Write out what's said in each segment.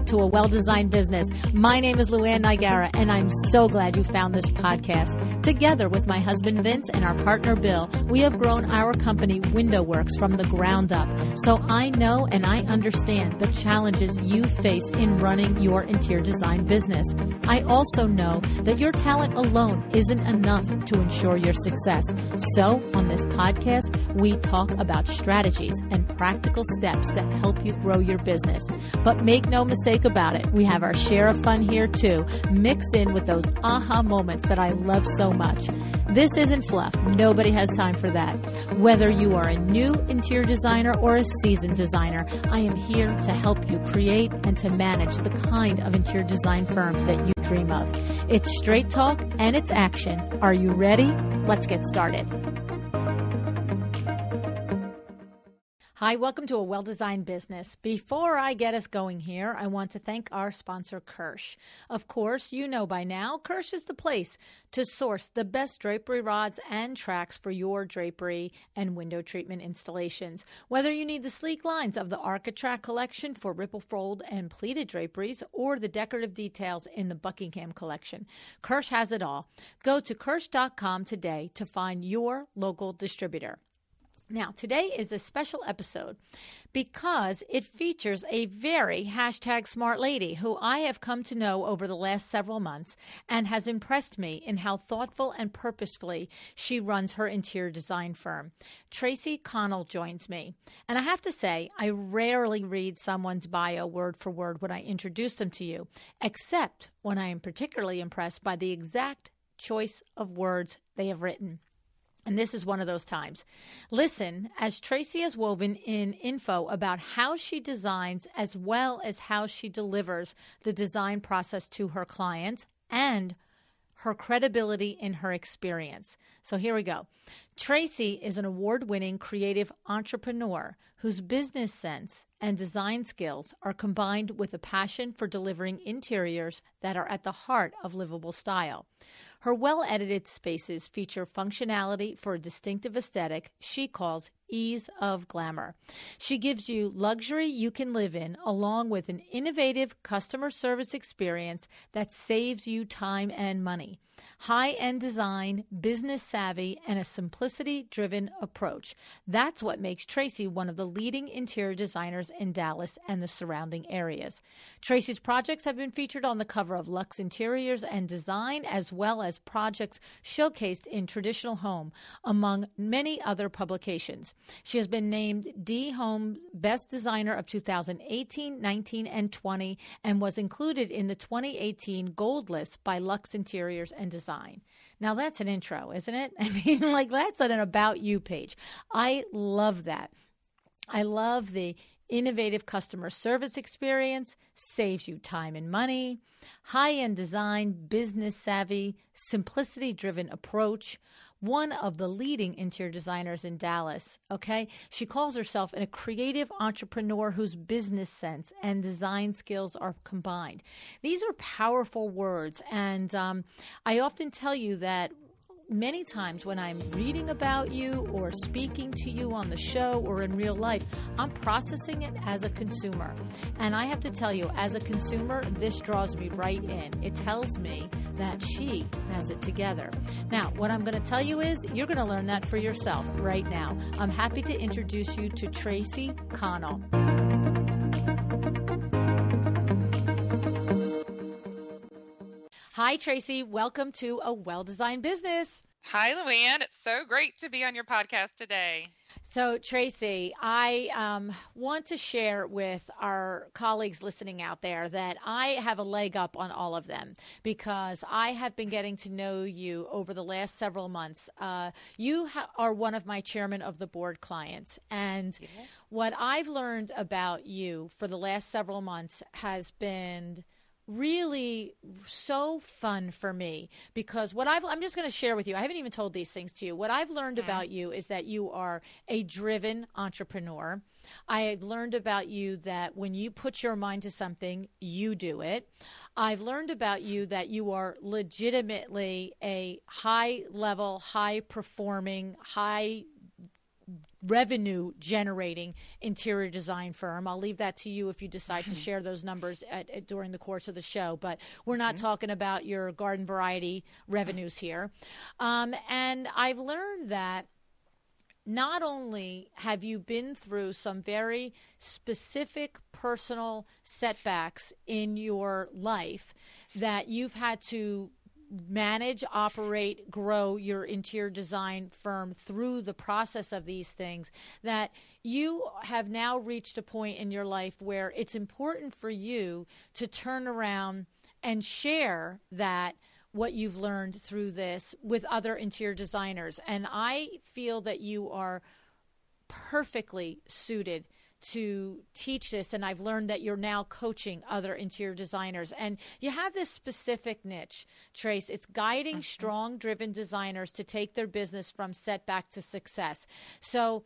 to A Well-Designed Business. My name is LuAnn, and I'm so glad you found this podcast. Together with my husband Vince and our partner Bill, we have grown our company Window Works from the ground up. So I know and I understand the challenges you face in running your interior design business. I also know that your talent alone isn't enough to ensure your success. So on this podcast, we talk about strategies and practical steps to help you grow your business. But make no mistake about it, we have our share of fun here too, mixed in with those aha moments that I love so much. This isn't fluff. Nobody has time for that. Whether you are a new interior designer or a seasoned designer, I am here to help you create and to manage the kind of interior design firm that you dream of. It's straight talk and it's action. Are you ready? Let's get started. Hi, welcome to A Well-Designed Business. Before I get us going here, I want to thank our sponsor, Kirsch. Of course, you know by now, Kirsch is the place to source the best drapery rods and tracks for your drapery and window treatment installations. Whether you need the sleek lines of the Architrack collection for ripple fold and pleated draperies or the decorative details in the Buckingham collection, Kirsch has it all. Go to Kirsch.com today to find your local distributor. Now, today is a special episode because it features a very #smart lady who I have come to know over the last several months and has impressed me in how thoughtful and purposefully she runs her interior design firm. Traci Connell joins me. And I have to say, I rarely read someone's bio word for word when I introduce them to you, except when I am particularly impressed by the exact choice of words they have written. And this is one of those times. Listen, as Traci has woven in info about how she designs as well as how she delivers the design process to her clients and her credibility in her experience. So here we go. Traci is an award-winning creative entrepreneur whose business sense and design skills are combined with a passion for delivering interiors that are at the heart of livable style. Her well-edited spaces feature functionality for a distinctive aesthetic she calls Ease of Glamour. She gives you luxury you can live in, along with an innovative customer service experience that saves you time and money. High-end design, business savvy, and a simplicity-driven approach. That's what makes Traci one of the leading interior designers in Dallas and the surrounding areas. Traci's projects have been featured on the cover of Luxe Interiors and Design, as well as projects showcased in Traditional Home, among many other publications. She has been named D Home Best Designer of 2018, 19, and 20, and was included in the 2018 Gold List by Luxe Interiors and Design. Now that's an intro, isn't it? I mean, that's an About You page. I love that. I love the innovative customer service experience, saves you time and money, high-end design, business savvy, simplicity-driven approach, one of the leading interior designers in Dallas, okay? She calls herself a creative entrepreneur whose business sense and design skills are combined. These are powerful words, and I often tell you that many times when I'm reading about you or speaking to you on the show or in real life, I'm processing it as a consumer. And I have to tell you, as a consumer, this draws me right in. It tells me that she has it together. Now, what I'm going to tell you is you're going to learn that for yourself right now. I'm happy to introduce you to Traci Connell. Hi, Traci. Welcome to A Well-Designed Business. Hi, LuAnn. It's so great to be on your podcast today. So, Traci, I want to share with our colleagues listening out there that I have a leg up on all of them because I have been getting to know you over the last several months. You are one of my chairman of the board clients, and what I've learned about you for the last several months has been really so fun for me because I'm just going to share with you. I haven't even told these things to you. What I've learned about you is that you are a driven entrepreneur. I've learned about you that when you put your mind to something, you do it. I've learned about you that you are legitimately a high level, high performing, high revenue generating interior design firm. I'll leave that to you if you decide to share those numbers during the course of the show, but we're not talking about your garden variety revenues here. And I've learned that not only have you been through some very specific personal setbacks in your life that you've had to manage, operate, grow your interior design firm through the process of these things, that you have now reached a point in your life where it's important for you to turn around and share that what you've learned through this with other interior designers. And I feel that you are perfectly suited to teach this, and I've learned that you're now coaching other interior designers, and you have this specific niche, Trace. It's guiding strong, driven designers to take their business from setback to success. So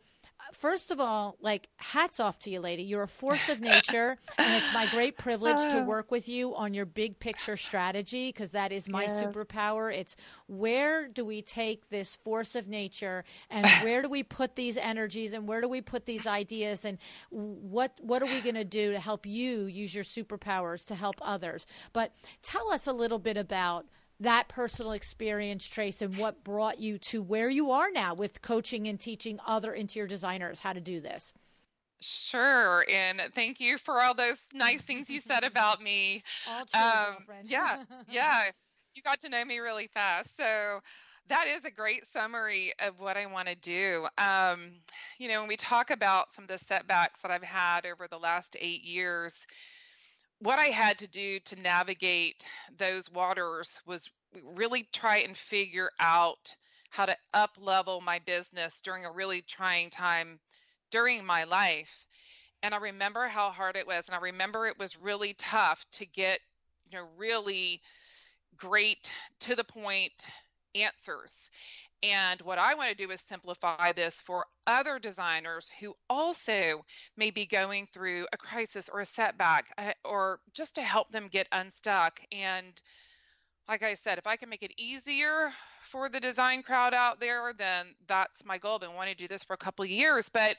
first of all, like, hats off to you, lady. You're a force of nature, and it's my great privilege to work with you on your big picture strategy, because that is my superpower. It's where do we take this force of nature, and where do we put these energies, and where do we put these ideas, and what are we going to do to help you use your superpowers to help others? But tell us a little bit about that personal experience, Trace, and what brought you to where you are now with coaching and teaching other interior designers how to do this. Sure. And thank you for all those nice things you said about me. All true, girlfriend. Yeah. You got to know me really fast. So that is a great summary of what I want to do. When we talk about some of the setbacks that I've had over the last 8 years, what I had to do to navigate those waters was really try and figure out how to up level my business during a really trying time during my life. And I remember how hard it was. And I remember it was really tough to get, really great, to the point answers. And what I want to do is simplify this for other designers who also may be going through a crisis or a setback, or just to help them get unstuck. And like I said, if I can make it easier for the design crowd out there, then that's my goal. I've been wanting to do this for a couple of years. But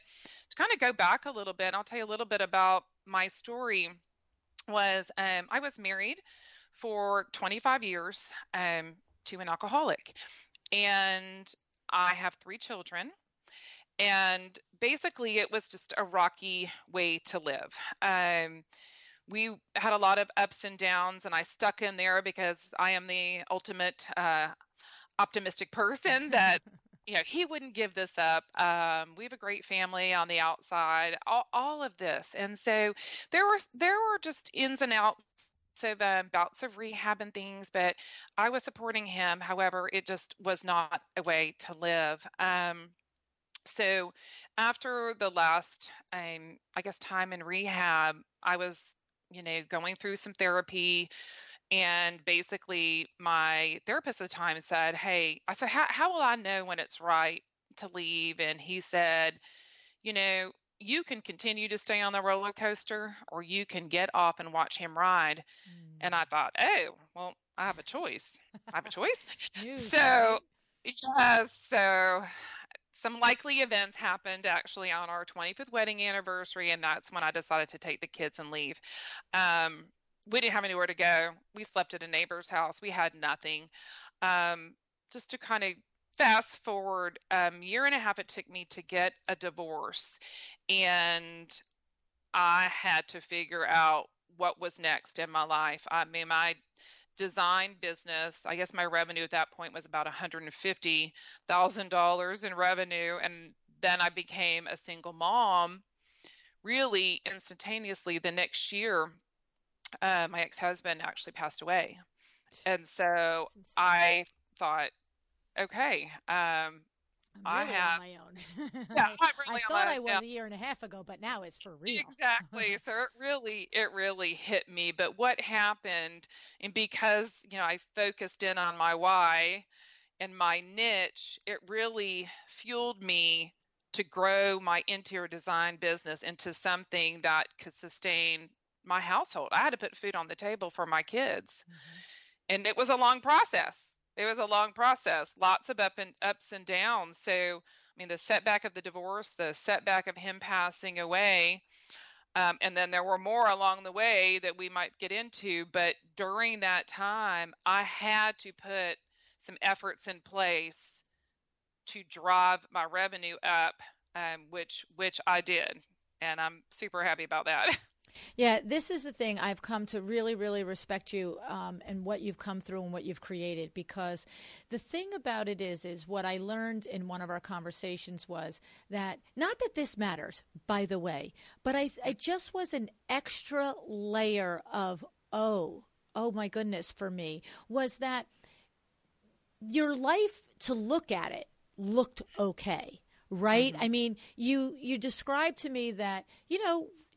to kind of go back a little bit, I'll tell you a little bit about my story. I was married for 25 years to an alcoholic. And I have 3 children. And basically, it was just a rocky way to live. We had a lot of ups and downs, and I stuck in there because I am the ultimate optimistic person that, he wouldn't give this up. We have a great family on the outside, all of this. And so there were just ins and outs of bouts of rehab and things, but I was supporting him. However, it just was not a way to live. So after the last, time in rehab, I was, going through some therapy, and basically my therapist at the time said, "Hey," I said, how will I know when it's right to leave? And he said, you can continue to stay on the roller coaster, or you can get off and watch him ride. And I thought, oh, well, I have a choice. News, So, right? yes. So some likely events happened actually on our 25th wedding anniversary. And that's when I decided to take the kids and leave. We didn't have anywhere to go. We slept at a neighbor's house. We had nothing. Just to kind of fast forward, year and a half it took me to get a divorce, and I had to figure out what was next in my life. I mean, my design business, I guess my revenue at that point was about $150,000 in revenue, and then I became a single mom really instantaneously. The next year, my ex-husband actually passed away, and so I thought, okay, I'm really have, on my own. yeah, I'm I really on thought my, I was yeah, a year and a half ago, but now it's for real. exactly. So it really hit me. But what happened, and because, I focused in on my why and my niche, it really fueled me to grow my interior design business into something that could sustain my household. I had to put food on the table for my kids. And it was a long process. Lots of ups and downs. So mean, the setback of the divorce, the setback of him passing away. And then there were more along the way that we might get into. But during that time, I had to put some efforts in place to drive my revenue up, which I did. And I'm super happy about that. Yeah, this is the thing. I've come to really, really respect you and what you've come through and what you've created. Because the thing about it is what I learned in one of our conversations was that, not that this matters, by the way, but I just was an extra layer of, oh my goodness, for me, was that your life, to look at it, looked okay, right? Mm-hmm. I mean, you described to me that,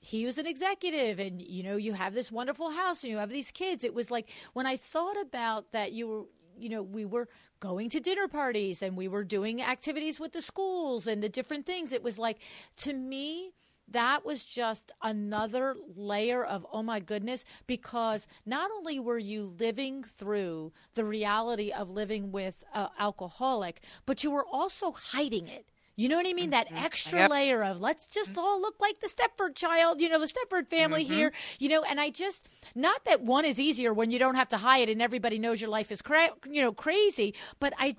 he was an executive and, you have this wonderful house and you have these kids. It was like, when I thought about that, we were going to dinner parties and we were doing activities with the schools and the different things. It was like, to me, that was just another layer of, oh my goodness, because not only were you living through the reality of living with an alcoholic, but you were also hiding it. You know what I mean? That extra layer of, let's just all look like the Stepford child, the Stepford family here, and I just, not that one is easier when you don't have to hide and everybody knows your life is crazy, but I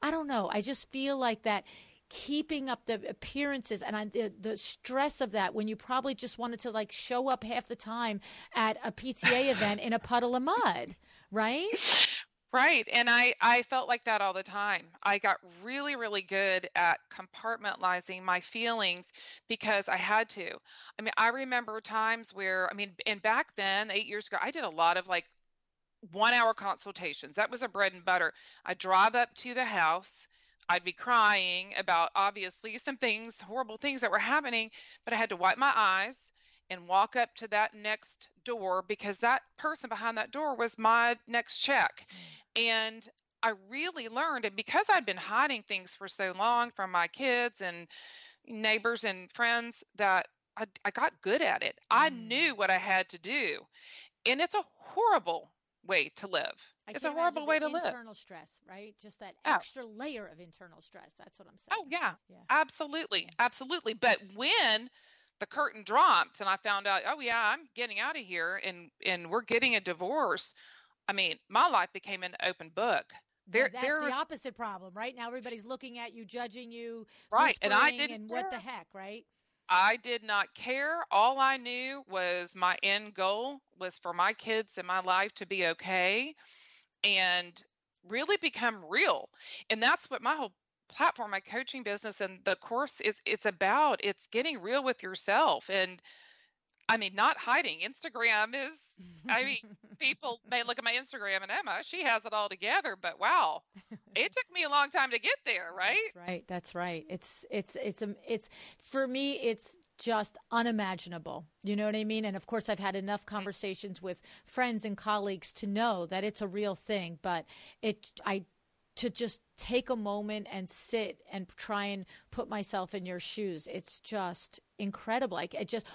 don't know. I just feel like that keeping up the appearances and the stress of that, when you probably just wanted to like show up half the time at a PTA event in a puddle of mud, right? Right. And I felt like that all the time. I got really, really good at compartmentalizing my feelings because I had to. I mean, I remember times where, and back then, 8 years ago, I did a lot of like 1 hour consultations. That was a bread and butter. I'd drive up to the house. I'd be crying about obviously some things, horrible things that were happening, but I had to wipe my eyes and walk up to that next door because that person behind that door was my next check. And I really learned, and because I'd been hiding things for so long from my kids and neighbors and friends, that I got good at it. I knew what I had to do. And it's a horrible way to live. It's a horrible way to live. Internal stress, right? Just that extra layer of internal stress. That's what I'm saying. Oh, yeah. Absolutely. Absolutely. But when the curtain dropped and I found out, oh yeah, I'm getting out of here and we're getting a divorce. I mean, my life became an open book. That's the opposite problem, right? Now everybody's looking at you, judging you, right? And I didn't. And what the heck, right? I did not care. All I knew was my end goal was for my kids and my life to be okay and really become real. And that's what my whole platform, my coaching business and the course it's about. It's getting real with yourself. And not hiding. Instagram is, people may look at my Instagram and Emma, she has it all together, but wow, it took me a long time to get there, right? That's right. It's for me, it's just unimaginable. You know what I mean? And of course, I've had enough conversations with friends and colleagues to know that it's a real thing, but to just take a moment and sit and try and put myself in your shoes. It's just incredible.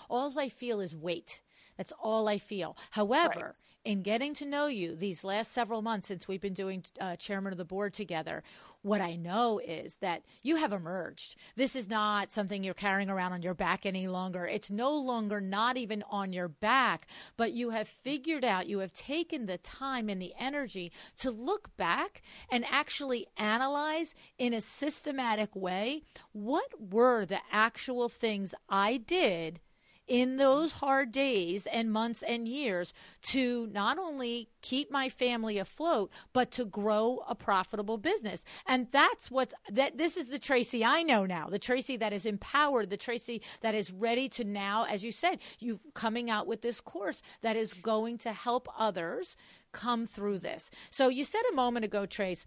All I feel is weight. That's all I feel. However, in getting to know you these last several months since we've been doing chairman of the board together, what I know is that you have emerged. This is not something you're carrying around on your back any longer. It's no longer not even on your back, but you have figured out, you have taken the time and the energy to look back and actually analyze in a systematic way, what were the actual things I did in those hard days and months and years to not only keep my family afloat, but to grow a profitable business. And this is the Tracy I know now, the Tracy that is empowered, the Tracy that is ready to now, as you said, you coming out with this course that is going to help others come through this. So you said a moment ago, Trace,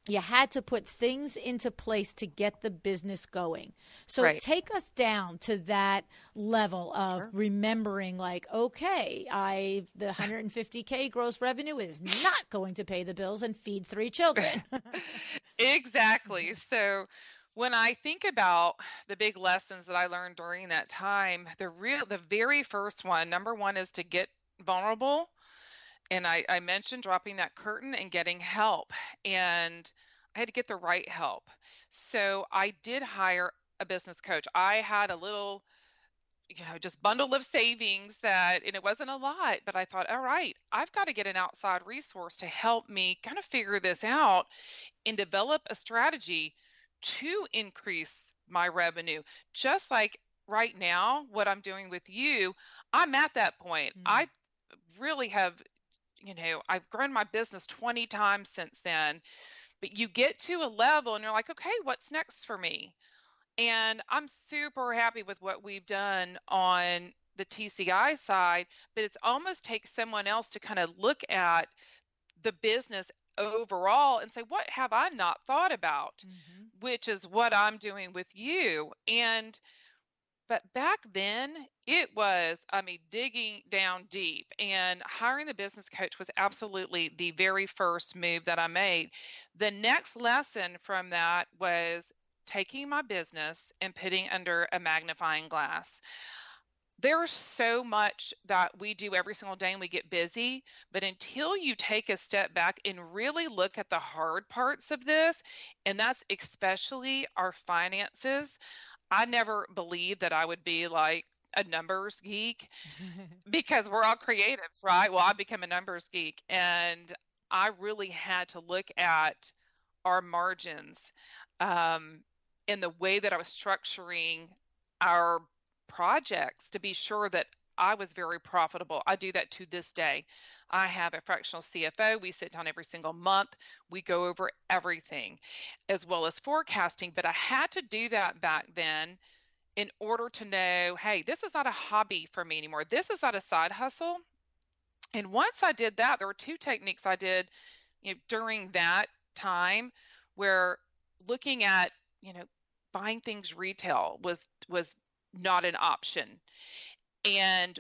you had to put things into place to get the business going. So take us down to that level of remembering, like, okay, the $150K gross revenue is not going to pay the bills and feed 3 children. Exactly. So when I think about the big lessons that I learned during that time, the very first one, number one, is to get vulnerable. And I mentioned dropping that curtain and getting help. And I had to get the right help. So I did hire a business coach. I had a little, just bundle of savings and it wasn't a lot, but I thought, all right, I've got to get an outside resource to help me kind of figure this out and develop a strategy to increase my revenue. Just like right now, what I'm doing with you, I'm at that point. I really have, I've grown my business 20 times since then, but you get to a level and you're like, okay, what's next for me? And I'm super happy with what we've done on the TCI side, but it's almost takes someone else to kind of look at the business overall and say, what have I not thought about? Which is what I'm doing with you. But back then it was, digging down deep, and hiring the business coach was absolutely the very first move that I made. The next lesson from that was taking my business and putting under a magnifying glass. There's so much that we do every single day and we get busy, but until you take a step back and really look at the hard parts of this, and that's especially our finances, I never believed that I would be like a numbers geek because we're all creatives, right? Well, I became a numbers geek, and I really had to look at our margins, in the way that I was structuring our projects to be sure that I was very profitable. I do that to this day. I have a fractional CFO. We sit down every single month. We go over everything as well as forecasting. But I had to do that back then in order to know, hey, this is not a hobby for me anymore. This is not a side hustle. And once I did that, there were two techniques I did, during that time, where looking at, buying things retail was not an option. And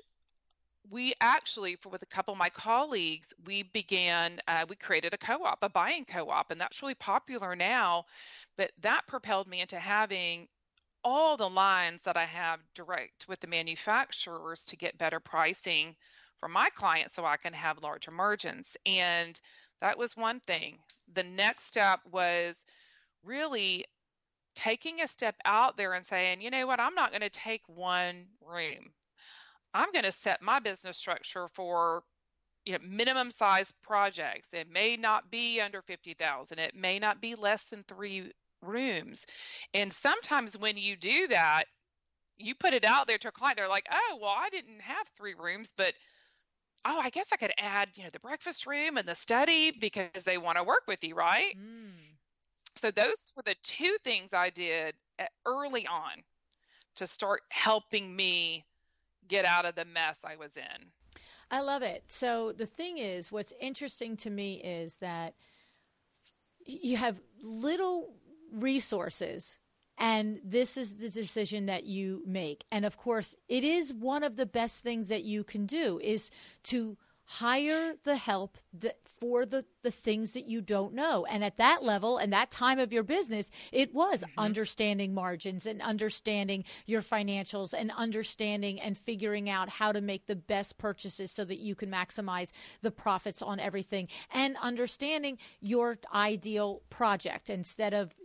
we actually, with a couple of my colleagues, we created a co-op, a buying co-op, and that's really popular now. But that propelled me into having all the lines that I have direct with the manufacturers to get better pricing for my clients so I can have larger margins. And that was one thing. The next step was really taking a step out there and saying, you know what, I'm not going to take one room. I'm going to set my business structure for minimum size projects. It may not be under 50,000. It may not be less than 3 rooms. And sometimes when you do that, you put it out there to a client, they're like, oh, well, I didn't have 3 rooms, but I guess I could add, the breakfast room and the study because they want to work with you, right? So those were the 2 things I did early on to start helping me get out of the mess I was in. I love it. So the thing is, what's interesting to me is that you have little resources, and this is the decision that you make. And of course, it is one of the best things that you can do is to hire the help for the things that you don't know. And at that level and that time of your business, it was understanding margins and understanding your financials and understanding and figuring out how to make the best purchases so that you can maximize the profits on everything, and understanding your ideal project instead of,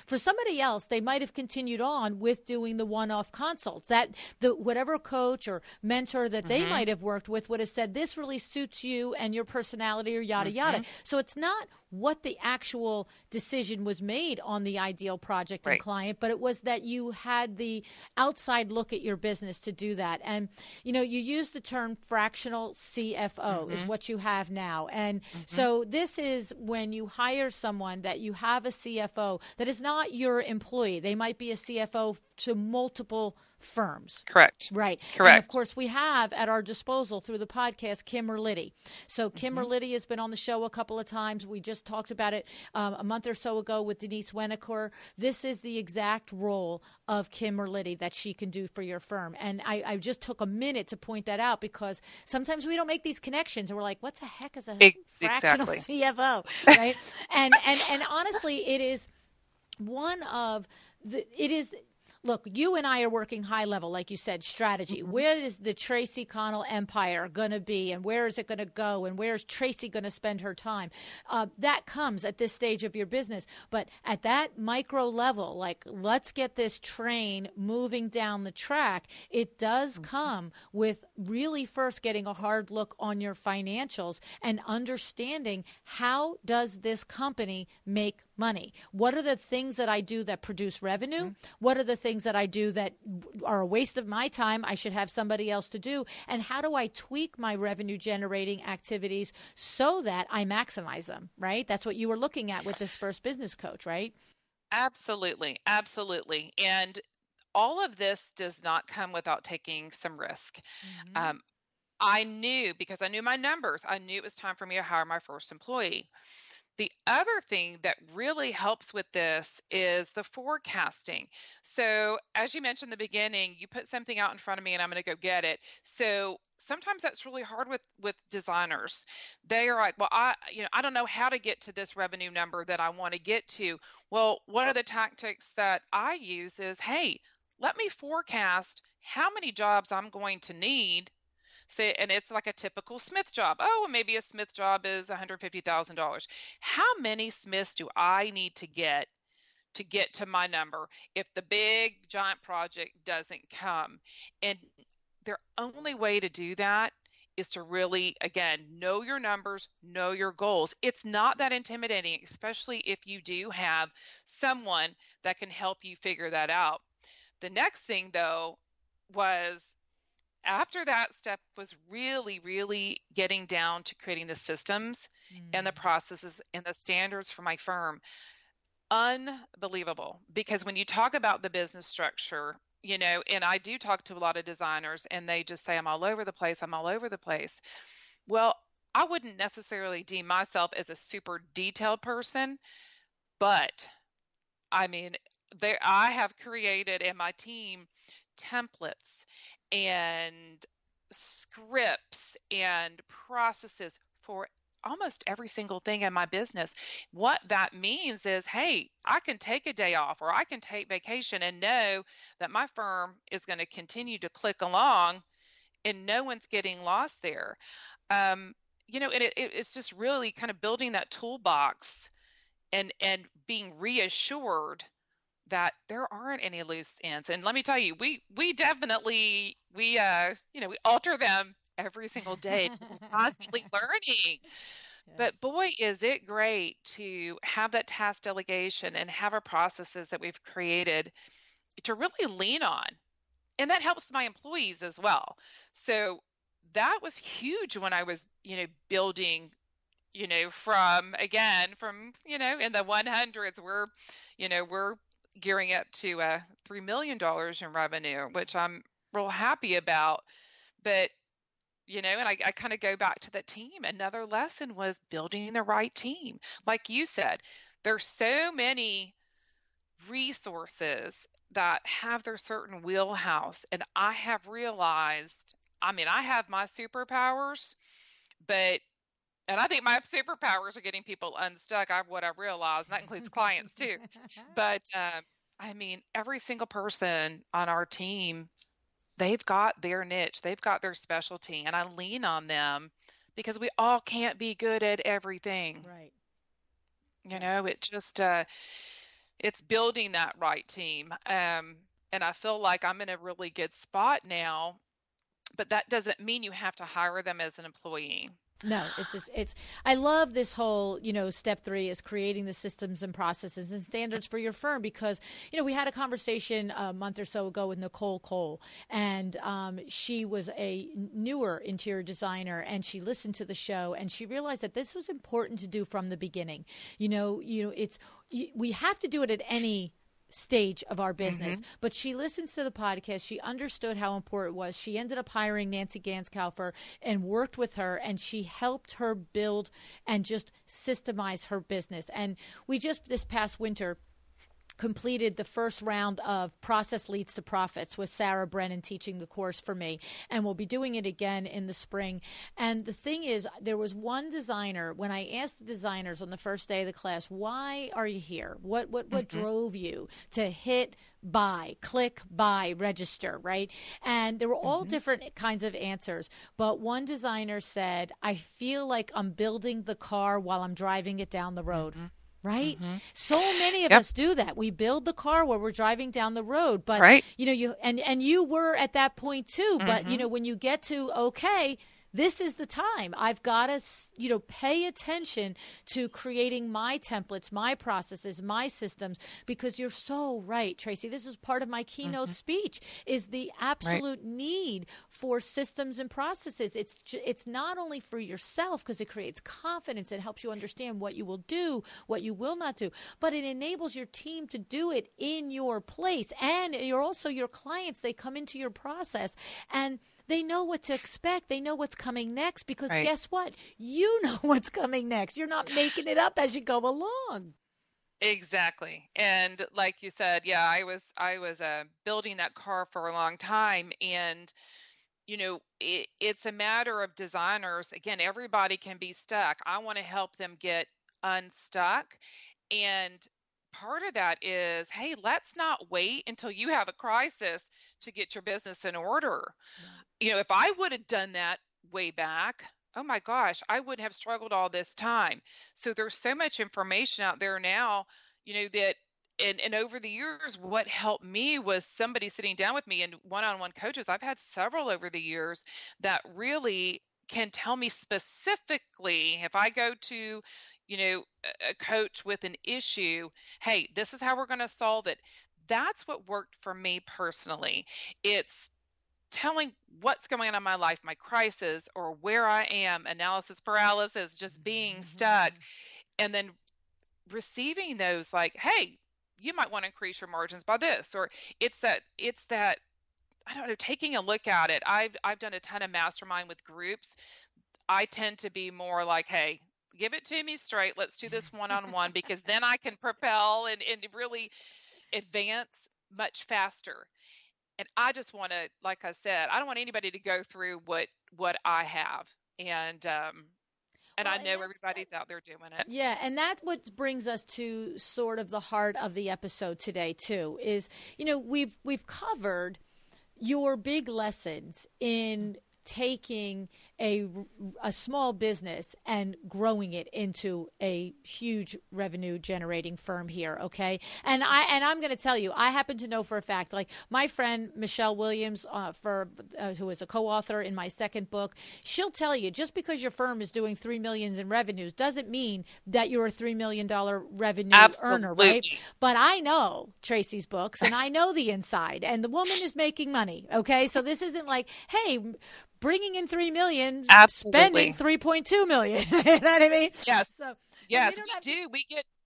for somebody else, they might have continued on with doing the one-off consults that whatever coach or mentor that they might have worked with would have said, this really suits you and your personality or yada, yada. So it's not what the actual decision was made on the ideal project and client, but it was that you had the outside look at your business to do that. And, you use the term fractional CFO is what you have now. And so this is when you hire someone that you have a CFO that is not your employee. They might be a CFO to multiple firms. Correct. Right. Correct. And of course, we have at our disposal through the podcast, Kim or Liddy. So Kim or Liddy has been on the show a couple of times. We just talked about it a month or so ago with Denise Wenneker. This is the exact role of Kim or Liddy that she can do for your firm. And I just took a minute to point that out because sometimes we don't make these connections and we're like, what the heck is a fractional CFO? Right. and honestly, it is one of it is look, you and I are working high level, like you said, strategy. Mm-hmm. Where is the Traci Connell empire going to be, and where is it going to go, and where's Tracy going to spend her time? That comes at this stage of your business. But at that micro level, like, let's get this train moving down the track, it does come with really first getting a hard look on your financials and understanding, how does this company make money? What are the things that I do that produce revenue? Mm-hmm. What are the things that I do that are a waste of my time, I should have somebody else to do? And how do I tweak my revenue generating activities so that I maximize them, right? That's what you were looking at with this first business coach, right? Absolutely. Absolutely. And all of this does not come without taking some risk. Mm-hmm. I knew, because I knew my numbers, I knew it was time for me to hire my first employee. The other thing that really helps with this is the forecasting. So as you mentioned in the beginning, you put something out in front of me and I'm going to go get it. So sometimes that's really hard with designers. They are like, well, I don't know how to get to this revenue number that I want to get to. Well, one of the tactics that I use is, hey, let me forecast how many jobs I'm going to need. Say, and it's like a typical Smith job. Oh, maybe a Smith job is $150,000. How many Smiths do I need to get to my number if the big giant project doesn't come? And the only way to do that is to really, again, know your numbers, know your goals. It's not that intimidating, especially if you do have someone that can help you figure that out. The next thing, though, was, after that step, was really, really getting down to creating the systems and the processes and the standards for my firm. Unbelievable. Because when you talk about the business structure, and I do talk to a lot of designers and they just say, I'm all over the place. I'm all over the place. Well, I wouldn't necessarily deem myself as a super detailed person, but I mean, I have created in my team templates and scripts and processes for almost every single thing in my business. What that means is, hey, I can take a day off or I can take vacation and know that my firm is going to continue to click along and no one's getting lost there. It's just really kind of building that toolbox and being reassured that there aren't any loose ends. And let me tell you, we definitely, we alter them every single day. We're constantly learning. Yes. But boy, is it great to have that task delegation and have our processes that we've created to really lean on. And that helps my employees as well. So that was huge when I was, building, from in the 100s, we're gearing up to $3 million in revenue, which I'm real happy about. But, and I kind of go back to the team. Another lesson was building the right team. Like you said, there's so many resources that have their certain wheelhouse. And I have realized, I have my superpowers, and I think my superpowers are getting people unstuck. What I realized, and that includes clients too. But every single person on our team, they've got their niche, they've got their specialty, and I lean on them because we all can't be good at everything. Right. It just, it's building that right team. And I feel like I'm in a really good spot now, but that doesn't mean you have to hire them as an employee. No, I love this whole, step 3 is creating the systems and processes and standards for your firm, because, we had a conversation a month or so ago with Nicole Cole, and she was a newer interior designer, and she listened to the show and she realized that this was important to do from the beginning. We have to do it at any stage of our business. Mm-hmm. But she listens to the podcast. She understood how important it was. She ended up hiring Nancy Ganskaufer and worked with her, and she helped her build and just systemize her business. And we just, this past winter, completed the first round of Process Leads to Profits with Sarah Brennan teaching the course for me. And we'll be doing it again in the spring. And the thing is, there was one designer, when I asked the designers on the first day of the class, why are you here? What drove you to hit buy, click, buy, register, right? And there were all different kinds of answers. But one designer said, I feel like I'm building the car while I'm driving it down the road. Right? So many of us do that. We build the car while we're driving down the road. But, you were at that point too. But, when you get to, okay, this is the time. I've got to, pay attention to creating my templates, my processes, my systems, because you're so right, Tracy. This is part of my keynote speech, is the absolute need for systems and processes. It's not only for yourself, because it creates confidence. It helps you understand what you will do, what you will not do, but it enables your team to do it in your place. And you're also your clients. They come into your process and they know what to expect. They know what's coming next, because guess what? You know what's coming next. You're not making it up as you go along. Exactly. And like you said, I was building that car for a long time. And, it's a matter of designers. Again, everybody can be stuck. I want to help them get unstuck. And part of that is, hey, let's not wait until you have a crisis to get your business in order. If I would have done that way back, oh my gosh, I wouldn't have struggled all this time. So there's so much information out there now, that, and over the years, what helped me was somebody sitting down with me and one-on-one coaches. I've had several over the years that really can tell me specifically, if I go to, a coach with an issue, hey, this is how we're going to solve it. That's what worked for me personally. It's telling what's going on in my life, my crisis, or where I am, analysis paralysis, just being stuck, and then receiving those like, hey, you might want to increase your margins by this, or it's that I don't know, taking a look at it. I've done a ton of mastermind with groups. I tend to be more like, hey, give it to me straight. Let's do this one-on-one, because then I can propel and really advance much faster. And I just want to, like I said, I don't want anybody to go through what I have. And I know everybody's out there doing it. Yeah, and that's what brings us to sort of the heart of the episode today too, is, we've covered your big lessons in taking a small business and growing it into a huge revenue generating firm here. Okay. And I'm going to tell you, I happen to know for a fact, like my friend, Michelle Williams, who is a co-author in my second book, she'll tell you, just because your firm is doing $3 million in revenues doesn't mean that you're a $3 million revenue earner, right? But I know Tracy's books and I know the inside, and the woman is making money. Okay. So this isn't like, hey, bringing in $3 million, spending $3.2 million. You know what I mean? Yes. So, yes, we do.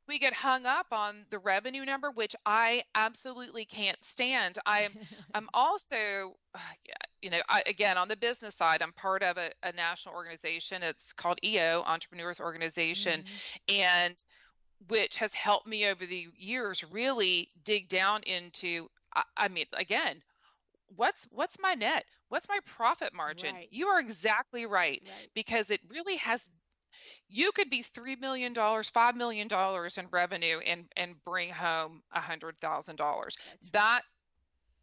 We get hung up on the revenue number, which I absolutely can't stand. I'm also, again, on the business side, I'm part of a national organization. It's called EO, Entrepreneurs Organization, and which has helped me over the years really dig down into, again, what's my net? What's my profit margin? Right. You are exactly right, because it really has, you could be $3 million, $5 million in revenue and bring home $100,000.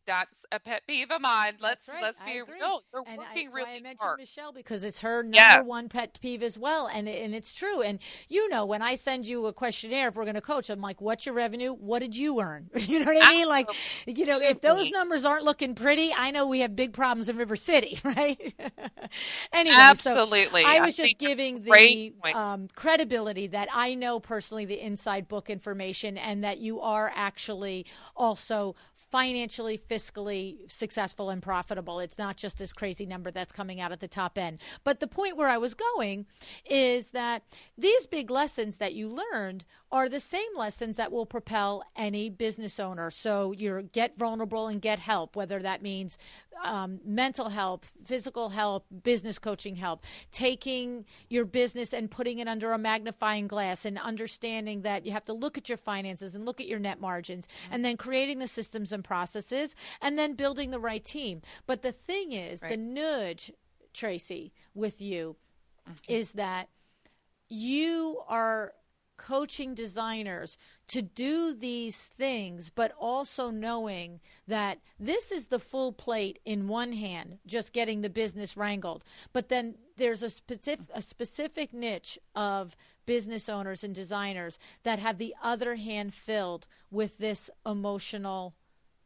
That's a pet peeve of mine. Let's be real. You're working really hard. I mentioned Michelle because it's her number one pet peeve as well, and it's true. And when I send you a questionnaire, if we're going to coach, I'm like, "What's your revenue? What did you earn?" You know what I mean? Like, if those numbers aren't looking pretty, I know we have big problems in River City, right? Anyway, absolutely. So I was just giving the credibility that I know personally, the inside book information, and that you are actually also financially, fiscally successful and profitable. It's not just this crazy number that's coming out at the top end. But the point where I was going is that these big lessons that you learned are the same lessons that will propel any business owner. So you get vulnerable and get help, whether that means mental help, physical help, business coaching help, taking your business and putting it under a magnifying glass and understanding that you have to look at your finances and look at your net margins, and then creating the systems and processes, and then building the right team. But the thing is, the nudge, Tracy, with you is that you are coaching designers to do these things, but also knowing that this is the full plate in one hand, just getting the business wrangled. But then there's a specific niche of business owners and designers that have the other hand filled with this emotional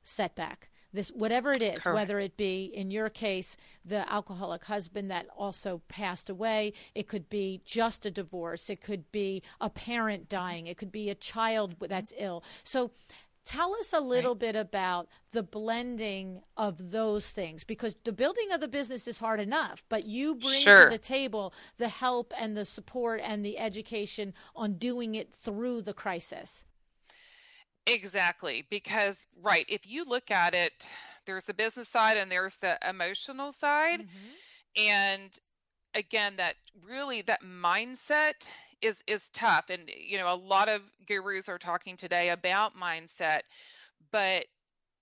setback. This, whatever it is, Correct. Whether it be, in your case, the alcoholic husband that also passed away, it could be just a divorce, it could be a parent dying, it could be a child that's ill. So tell us a little bit about the blending of those things, because the building of the business is hard enough, but you bring to the table the help and the support and the education on doing it through the crisis. Exactly. Because, if you look at it, there's the business side and there's the emotional side. Mm-hmm. And again, that mindset is tough. And, a lot of gurus are talking today about mindset, but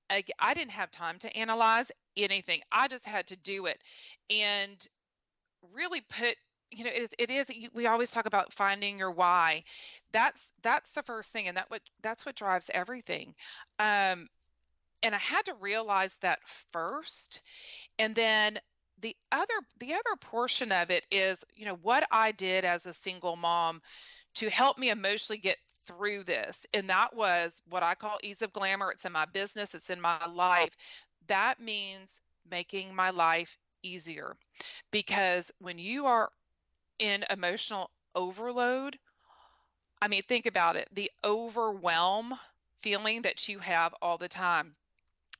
I didn't have time to analyze anything. I just had to do it and really put, we always talk about finding your why. That's the first thing. And that's what drives everything. And I had to realize that first. And then the other portion of it is, what I did as a single mom to help me emotionally get through this. And that was what I call Ease of Glamour. It's in my business. It's in my life. That means making my life easier, because when you are in emotional overload, I mean, think about it, the overwhelm feeling that you have all the time.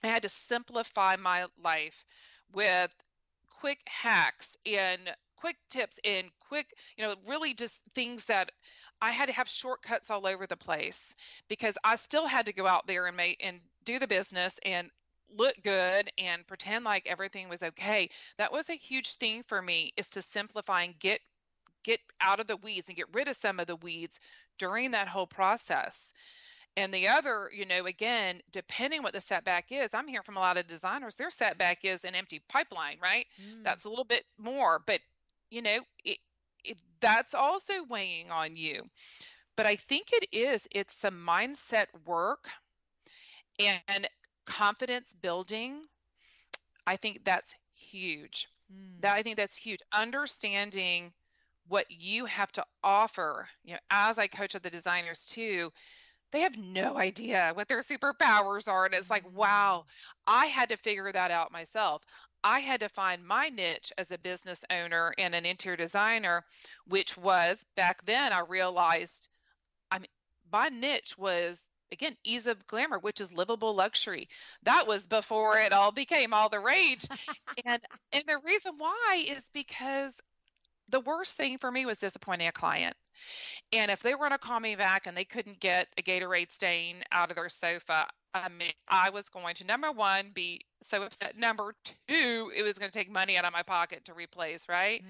I had to simplify my life with quick hacks and quick tips and quick, really just things that I had to have shortcuts all over the place, because I still had to go out there and do the business and look good and pretend like everything was okay. That was a huge thing for me, is to simplify and get out of the weeds and get rid of some of the weeds during that whole process. And the other, again, depending what the setback is, I'm hearing from a lot of designers, their setback is an empty pipeline, right? That's a little bit more, but that's also weighing on you. But I think it's some mindset work and confidence building. I think that's huge. I think that's huge. Understanding what you have to offer. As I coach other designers too, they have no idea what their superpowers are. And it's like, wow, I had to figure that out myself. I had to find my niche as a business owner and an interior designer, which was, back then I realized, my niche was, again, Ease of Glamour, which is livable luxury. That was before it all became all the rage. and the reason why is because the worst thing for me was disappointing a client. And if they were going to call me back and they couldn't get a Gatorade stain out of their sofa, I was going to, number one, be so upset. Number two, it was going to take money out of my pocket to replace, right?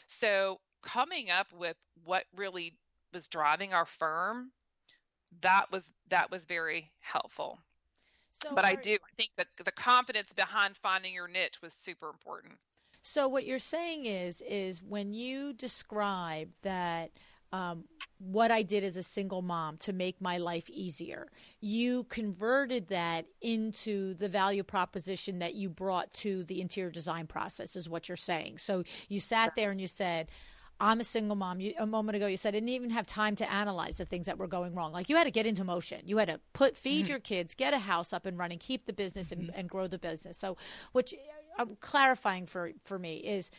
So coming up with what really was driving our firm, that was very helpful. But I think that the confidence behind finding your niche was super important. So what you're saying is when you describe that what I did as a single mom to make my life easier, you converted that into the value proposition that you brought to the interior design process, is what you're saying. So you sat there and you said, I'm a single mom. A moment ago, you said I didn't even have time to analyze the things that were going wrong. Like, you had to get into motion. You had to feed your kids, get a house up and running, keep the business and grow the business. So what I'm clarifying for me is,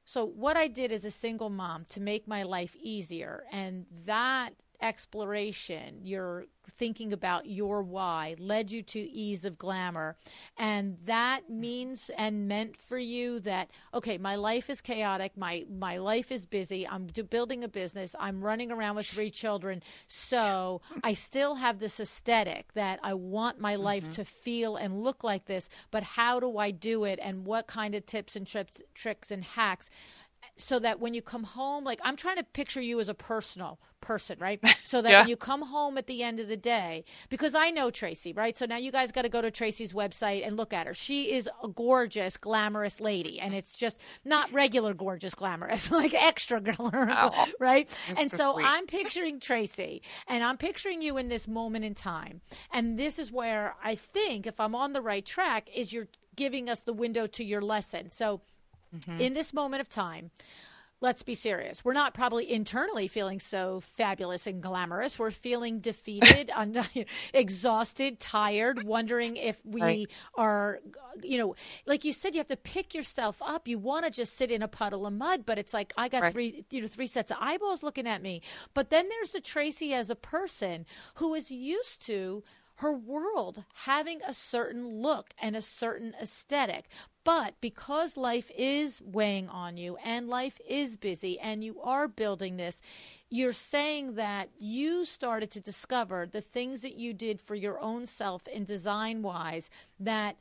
so what I did as a single mom to make my life easier, and that exploration, your thinking about your why led you to Ease of Glamour. And that means and meant for you that, okay, my life is chaotic. My life is busy. I'm building a business. I'm running around with 3 children. So I still have this aesthetic that I want my life to feel and look like this. But how do I do it? And what kind of tips and tricks and hacks? So that when you come home, like I'm trying to picture you as a personal person, right? So that when you come home at the end of the day, because I know Tracy, right? So now you guys got to go to Tracy's website and look at her. She is a gorgeous, glamorous lady. And it's just not regular gorgeous, glamorous, like extra glamorous, right? And so sweet. I'm picturing Tracy and I'm picturing you in this moment in time. And this is where I think, if I'm on the right track, is you're giving us the window to your lesson. So in this moment of time, let's be serious. We're not probably internally feeling so fabulous and glamorous. We're feeling defeated, exhausted, tired, wondering if we are, like you said, you have to pick yourself up. You want to just sit in a puddle of mud, but it's like, I got three sets of eyeballs looking at me. But then there's the Tracy as a person who is used to her world having a certain look and a certain aesthetic. But because life is weighing on you and life is busy and you are building this, you're saying that you started to discover the things that you did for your own self in design-wise that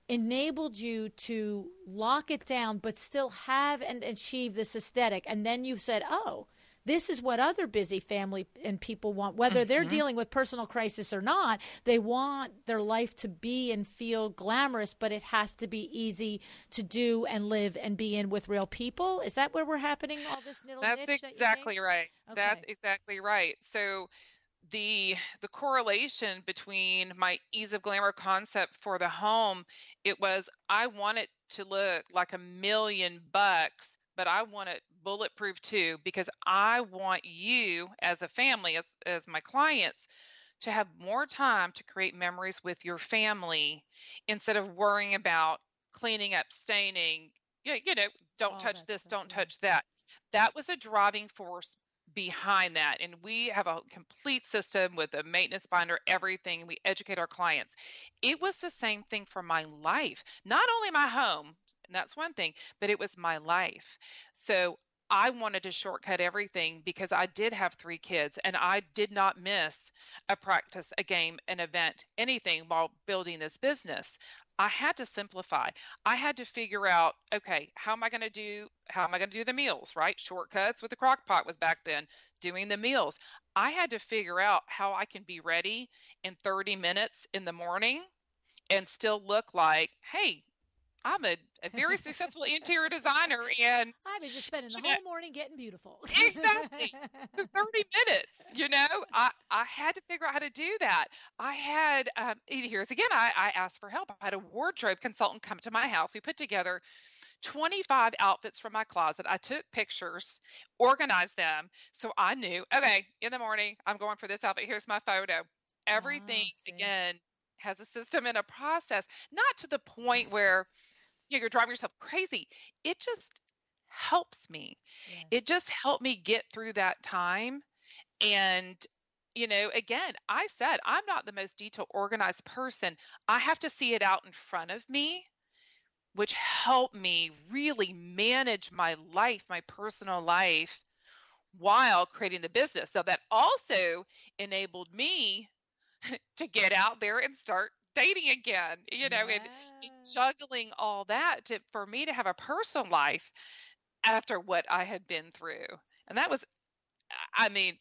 enabled you to lock it down but still have and achieve this aesthetic. And then you said, oh, this is what other busy family and people want, whether they're dealing with personal crisis or not. They want their life to be and feel glamorous, but it has to be easy to do and live and be in with real people. Is that where we're happening? All this little That's niche exactly right. Okay. That's exactly right. So the correlation between my Ease of Glamour concept for the home, it was I want it to look like $1,000,000, but I want it bulletproof too, because I want you as a family, as my clients, to have more time to create memories with your family instead of worrying about cleaning up, staining, don't touch this, don't touch that. That was a driving force behind that. And we have a complete system with a maintenance binder, everything. We educate our clients. It was the same thing for my life, not only my home, and that's one thing, but it was my life. So I wanted to shortcut everything because I did have 3 kids and I did not miss a practice, a game, an event, anything while building this business. I had to simplify. I had to figure out, okay, how am I going to do the meals, right? Shortcuts with the crock pot was back then, doing the meals. I had to figure out how I can be ready in 30 minutes in the morning and still look like, hey, I'm a very successful interior designer, and I've been just spending the whole morning getting beautiful. Exactly. The 30 minutes, I had to figure out how to do that. I had, here's again, I asked for help. I had a wardrobe consultant come to my house. We put together 25 outfits from my closet. I took pictures, organized them. So I knew, okay, in the morning, I'm going for this outfit. Here's my photo. Everything, again, has a system and a process, not to the point where you're driving yourself crazy. It just helps me. Yes. It just helped me get through that time. And, again, I said, I'm not the most detail organized person. I have to see it out in front of me, which helped me really manage my life, my personal life, while creating the business. So that also enabled me to get out there and start dating again, and juggling all that for me to have a personal life after what I had been through. And that was,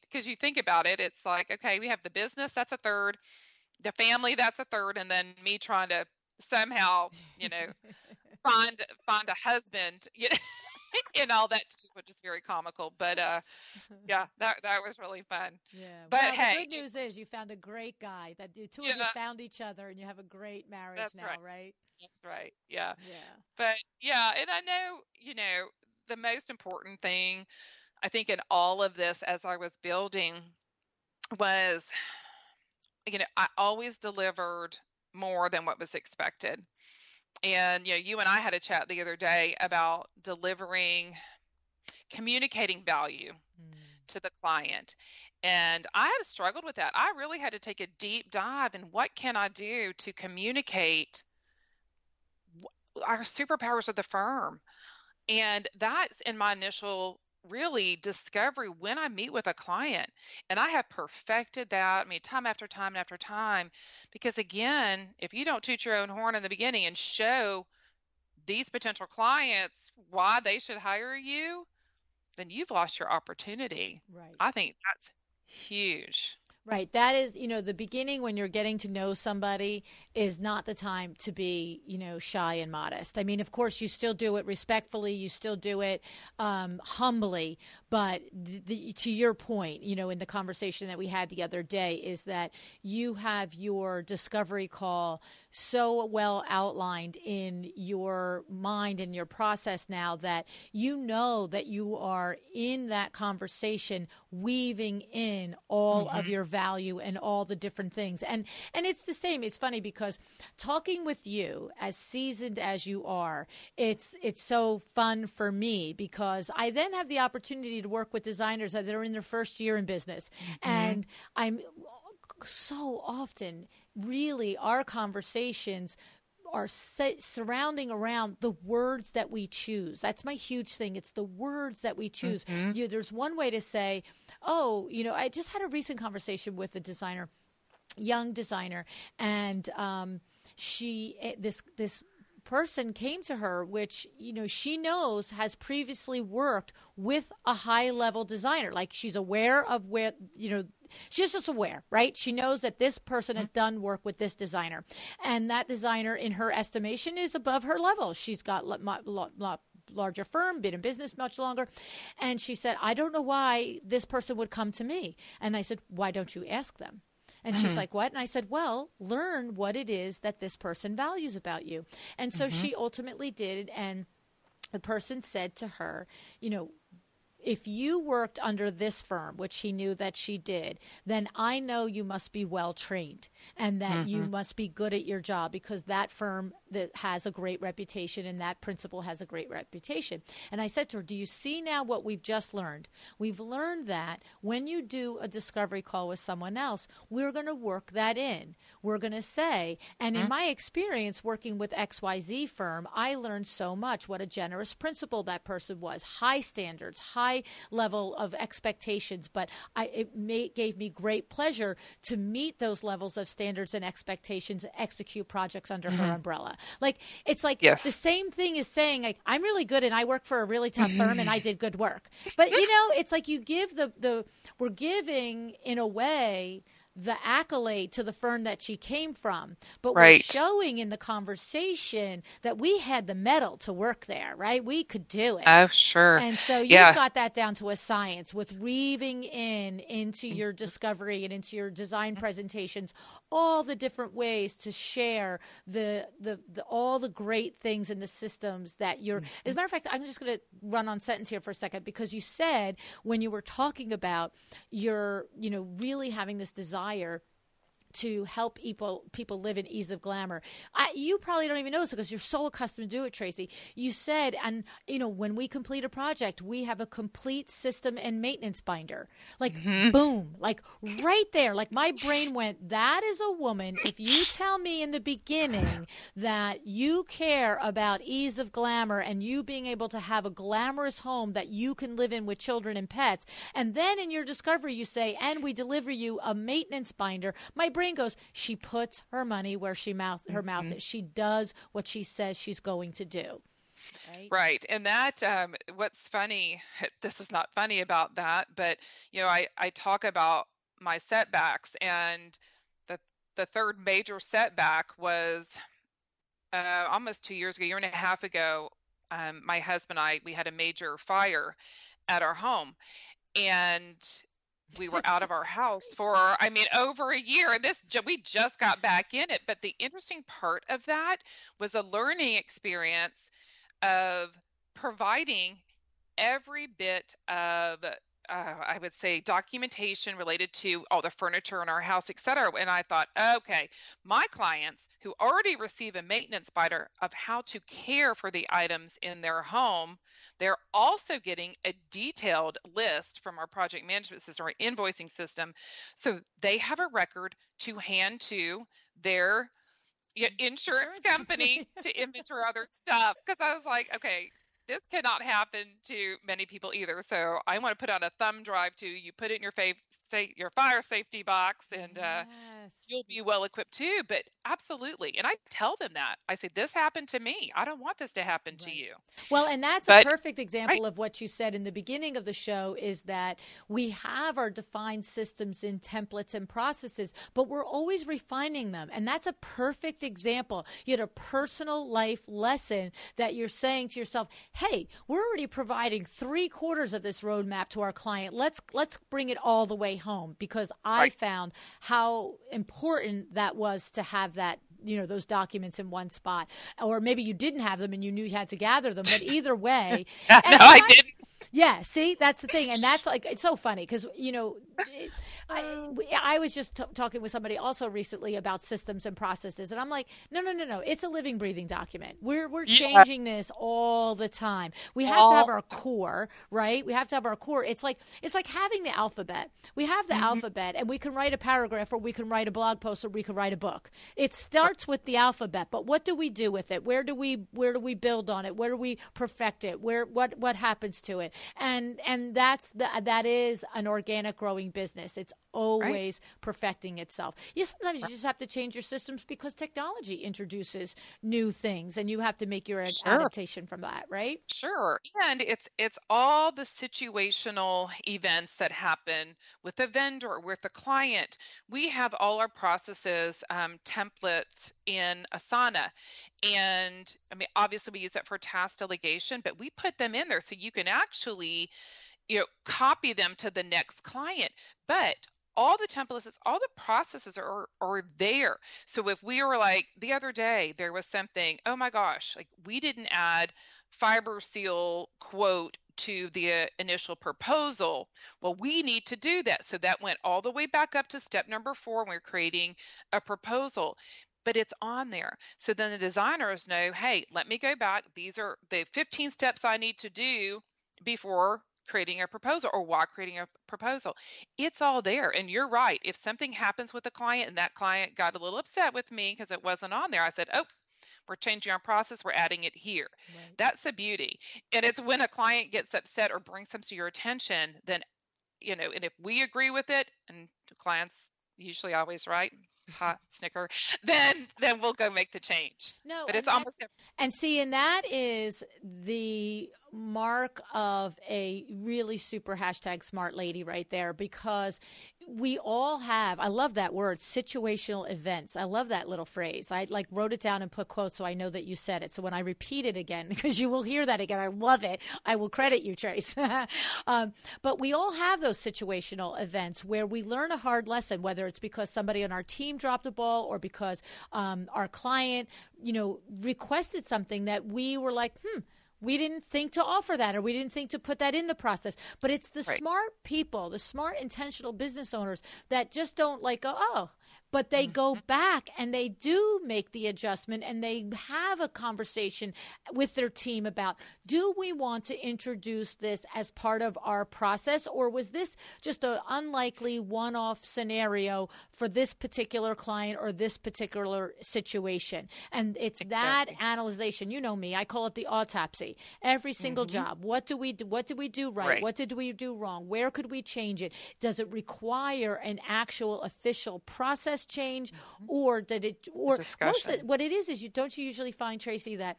because you think about it, it's like, okay, we have the business, that's a third, the family, that's a third, and then me trying to somehow, find a husband, and all that too, which is very comical. But yeah, that was really fun. Yeah. But well, hey, the good news is you found a great guy. That you two of you found each other, and you have a great marriage now, right? That's right. Yeah. Yeah. But yeah, and I know, the most important thing I think in all of this as I was building was, I always delivered more than what was expected. And, you and I had a chat the other day about communicating value to the client. And I have struggled with that. I really had to take a deep dive in what can I do to communicate our superpowers of the firm. And that's in my initial really discovery when I meet with a client. And I have perfected that, I mean, time after time and after time. Because again, if you don't toot your own horn in the beginning and show these potential clients why they should hire you, then you've lost your opportunity. Right. I think that's huge. Right. That is, the beginning when you're getting to know somebody is not the time to be, shy and modest. I mean, of course, you still do it respectfully. You still do it humbly. But to your point, in the conversation that we had the other day is that you have your discovery call so well outlined in your mind and your process now that you know that you are in that conversation weaving in all of your value and all the different things. And it's the same. It's funny because talking with you, as seasoned as you are, it's so fun for me because I then have the opportunity to work with designers that are in their first year in business. And I'm so often, really, our conversations are surrounding around the words that we choose. That's my huge thing. It's the words that we choose. There's one way to say, I just had a recent conversation with a designer, young designer, and this person came to her, which, she knows has previously worked with a high level designer. Like she's aware of where, she's just aware, right? She knows that this person has done work with this designer, and that designer, in her estimation, is above her level. She's got larger firm, been in business much longer. And she said, I don't know why this person would come to me. And I said, why don't you ask them? And she's like, what? And I said, well, learn what it is that this person values about you. And so she ultimately did. And the person said to her, if you worked under this firm, which he knew that she did, then I know you must be well trained and that you must be good at your job because that firm that has a great reputation and that principal has a great reputation. And I said to her, do you see now what we've just learned? We've learned that when you do a discovery call with someone else, we're going to work that in. We're going to say, and in my experience working with XYZ firm, I learned so much what a generous principal that person was, high standards, high level of expectations, but it gave me great pleasure to meet those levels of standards and expectations and execute projects under her umbrella. Like, it's like the same thing as saying, like, I'm really good and I work for a really tough firm and I did good work. But, it's like you give we're giving, in a way, the accolade to the firm that she came from, but we're showing in the conversation that we had the mettle to work there, right? We could do it. Oh, sure. And so you've got that down to a science with weaving into your discovery and into your design presentations, all the different ways to share the all the great things in the systems that you're, as a matter of fact, I'm just going to run on sentence here for a second, because you said when you were talking about your, really having this desire to help people live in ease of glamour. You probably don't even know this because you're so accustomed to do it, Tracy. You said, and when we complete a project, we have a complete system and maintenance binder. Like, boom, like right there. Like my brain went, that is a woman. If you tell me in the beginning that you care about ease of glamour and you being able to have a glamorous home that you can live in with children and pets, and then in your discovery you say, and we deliver you a maintenance binder, my brain goes, she puts her money where her mouth is. She does what she says she's going to do. Right. And that, what's funny, this is not funny about that, but, I talk about my setbacks, and the third major setback was almost 2 years ago, a year and a half ago. My husband and I, we had a major fire at our home, and we were out of our house for, over a year. And we just got back in it. But the interesting part of that was a learning experience of providing every bit of I would say documentation related to all the furniture in our house, et cetera. And I thought, okay, my clients who already receive a maintenance binder of how to care for the items in their home, they're also getting a detailed list from our project management system or invoicing system. So they have a record to hand to their insurance company to inventory other stuff. Because I was like, okay, this cannot happen to many people either. So I want to put on a thumb drive to you, put it in your fire safety box, and you'll be well equipped too. But absolutely, and I tell them that. I say, this happened to me. I don't want this to happen to you. Well, and that's a perfect example of what you said in the beginning of the show, is that we have our defined systems in templates and processes, but we're always refining them. And that's a perfect example. You had a personal life lesson that you're saying to yourself, hey, we're already providing 3/4 of this roadmap to our client. Let's bring it all the way home, because I found how important that was to have that, those documents in one spot. Or maybe you didn't have them and you knew you had to gather them, but either way. No, I didn't. Yeah, see, that's the thing. And that's like, it's so funny because, I was just talking with somebody also recently about systems and processes. And I'm like, no. It's a living, breathing document. We're changing this all the time. We have to have our core, right? We have to have our core. It's like having the alphabet. We have the alphabet, and we can write a paragraph, or we can write a blog post, or we can write a book. It starts with the alphabet, but what do we do with it? Where do we build on it? Where do we perfect it? What happens to it? And that is an organic growing business. It's always perfecting itself. Sometimes you just have to change your systems because technology introduces new things, and you have to make your adaptation from that, right? Sure. And it's all the situational events that happen with the vendor, with the client. We have all our processes templates in Asana. And I mean, obviously we use it for task delegation, but we put them in there so you can actually, copy them to the next client. But all the templates, all the processes are there. So if we were like, the other day, there was something, oh my gosh, like we didn't add fiber seal quote to the initial proposal. Well, we need to do that. So that went all the way back up to step number 4 when we're creating a proposal. But it's on there. So then the designers know, hey, let me go back. These are the 15 steps I need to do before creating a proposal, or while creating a proposal. It's all there. And you're right. If something happens with a client and that client got a little upset with me because it wasn't on there, I said, oh, we're changing our process. We're adding it here. Right. That's the beauty. And it's when a client gets upset or brings something to your attention, then, and if we agree with it, and the clients usually always right, hot snicker, then we'll go make the change. No, but it's almost. And see, and that is the mark of a really super #smart lady right there, because we all have, I love that word, situational events. I love that little phrase. I wrote it down and put quotes so I know that you said it. So when I repeat it again, because you will hear that again, I love it. I will credit you, Trace. But we all have those situational events where we learn a hard lesson, whether it's because somebody on our team dropped a ball, or because our client, requested something that we were like, we didn't think to offer that, or we didn't think to put that in the process. But it's the smart people, the smart, intentional business owners that just don't go, oh, but they go back and they do make the adjustment, and they have a conversation with their team about, do we want to introduce this as part of our process, or was this just an unlikely one-off scenario for this particular client or this particular situation? And it's that analyzation. You know me, I call it the autopsy. Every single job. What do we do? What did we do right? What did we do wrong? Where could we change it? Does it require an actual official process change, or did it, or what it is you don't usually find, Tracy, that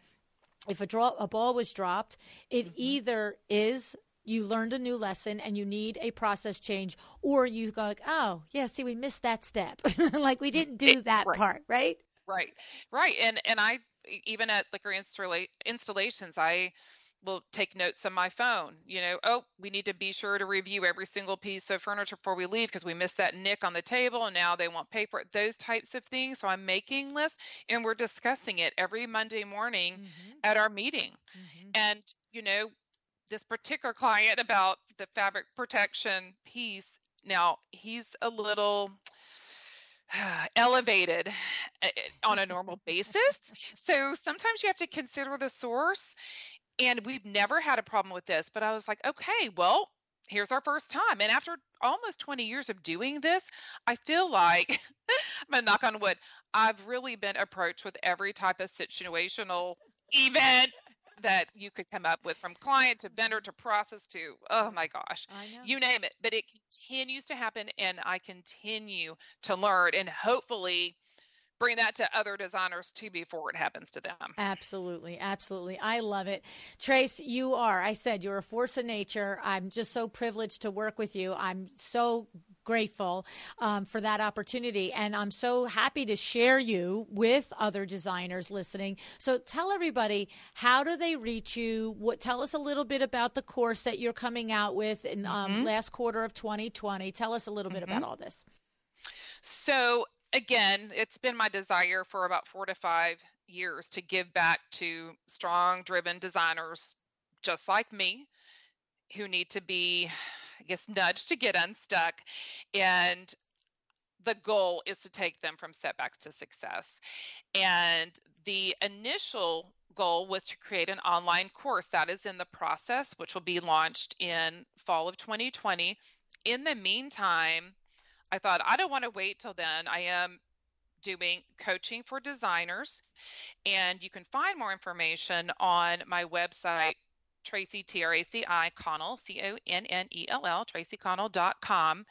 if a ball was dropped, it either is you learned a new lesson and you need a process change, or you go like, oh yeah, see, we missed that step. Like we didn't do that part, right? Right. And I, even at liquor installations, I will take notes on my phone. Oh, we need to be sure to review every single piece of furniture before we leave because we missed that nick on the table and now they want paper, those types of things. So I'm making lists, and we're discussing it every Monday morning at our meeting. And, this particular client about the fabric protection piece. Now, he's a little elevated on a normal basis. So sometimes you have to consider the source. And we've never had a problem with this. But I was like, okay, well, here's our first time. And after almost 20 years of doing this, I feel like, I'm going to knock on wood, I've really been approached with every type of situational event that you could come up with, from client to vendor to process to, oh my gosh, you name it. But it continues to happen, and I continue to learn and hopefully bring that to other designers too before it happens to them. Absolutely. Absolutely. I love it. Trace, you're a force of nature. I'm just so privileged to work with you. I'm so grateful for that opportunity. And I'm so happy to share you with other designers listening. So tell everybody, how do they reach you? Tell us a little bit about the course that you're coming out with in last quarter of 2020. Tell us a little bit about all this. So again, it's been my desire for about 4 to 5 years to give back to strong, driven designers just like me, who need to be, I guess, nudged to get unstuck. And the goal is to take them from setbacks to success. And the initial goal was to create an online course that is in the process, which will be launched in fall of 2020. In the meantime, I thought, I don't want to wait till then. I am doing coaching for designers, and you can find more information on my website, Traci, Traci Connell, Connell, TraciConnell.com,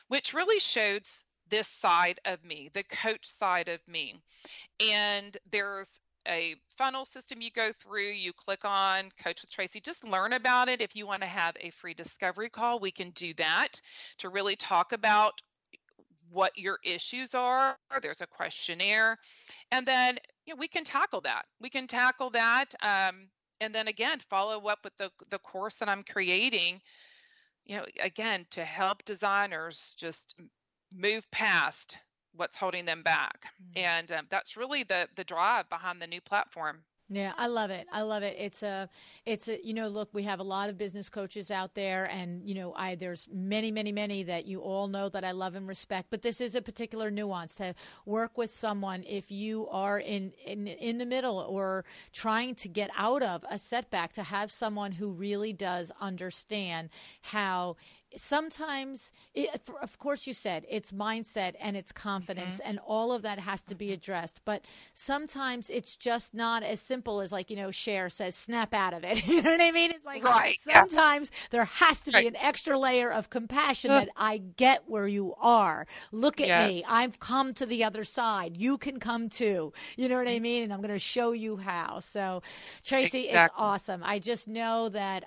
which really shows this side of me, the coach side of me. And there's a funnel system you go through. You click on Coach with Tracy, just learn about it. If you want to have a free discovery call, we can do that to really talk about what your issues are. There's a questionnaire, and then we can tackle that. And then again, follow up with the course that I'm creating, again, to help designers just move past what's holding them back. And that's really the drive behind the new platform. Yeah, I love it. It's a, look, we have a lot of business coaches out there, and, there's many that you all know that I love and respect, but this is a particular nuance to work with someone if you are in the middle or trying to get out of a setback, to have someone who really does understand how sometimes, of course, you said it's mindset and it's confidence, and all of that has to be addressed. But sometimes it's just not as simple as, Cher says, snap out of it. You know what I mean? It's like, sometimes there has to be an extra layer of compassion that I get where you are. Look at me. I've come to the other side. You can come too. You know what I mean? And I'm going to show you how. So, Tracy, it's awesome. I just know that,